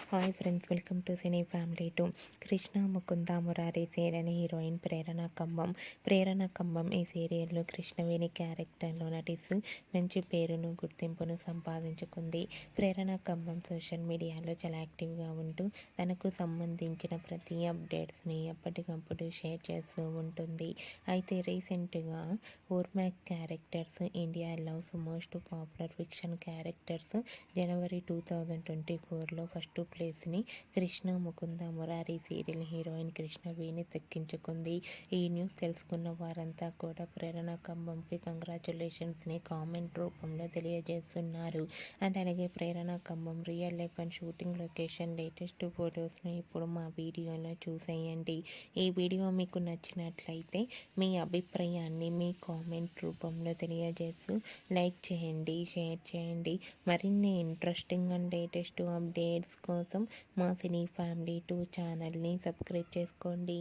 Hi friends, welcome to cine family two. Krishna Mukunda Murari serial heroine Prerana Khammam. Prerana Khammam ఈ సీరియల్లో కృష్ణవేణి క్యారెక్టర్లో నటిస్తూ మంచి పేరును గుర్తింపును సంపాదించుకుంది. ప్రేరణ ఖమ్మం సోషల్ మీడియాలో చాలా యాక్టివ్గా ఉంటూ తనకు సంబంధించిన ప్రతి అప్డేట్స్ని ఎప్పటికప్పుడు షేర్ చేస్తూ ఉంటుంది. అయితే రీసెంట్గా Ormax characters India loves most popular fiction characters జనవరి 2024లో ఫస్ట్ ప్లేస్ని కృష్ణ ముకుంద మురారి సీరియల్ హీరోయిన్ కృష్ణవేణి దక్కించుకుంది. ఈ న్యూస్ తెలుసుకున్న వారంతా కూడా ప్రేరణ ఖమ్మంకి కంగ్రాచులేషన్స్ని కామెంట్ రూపంలో తెలియజేస్తున్నారు. అండ్ అలాగే Prerana Khammam real life and shooting location latest ఫొటోస్ని ఇప్పుడు మా వీడియోలో చూసేయండి. ఈ వీడియో మీకు నచ్చినట్లయితే మీ అభిప్రాయాన్ని మీ కామెంట్ రూపంలో తెలియజేస్తూ లైక్ చేయండి, షేర్ చేయండి. మరిన్ని ఇంట్రెస్టింగ్ అండ్ లేటెస్ట్ అప్డేట్స్ కోసం మా సినీ ఫ్యామిలీ 2 ఛానల్ని సబ్స్క్రైబ్ చేసుకోండి.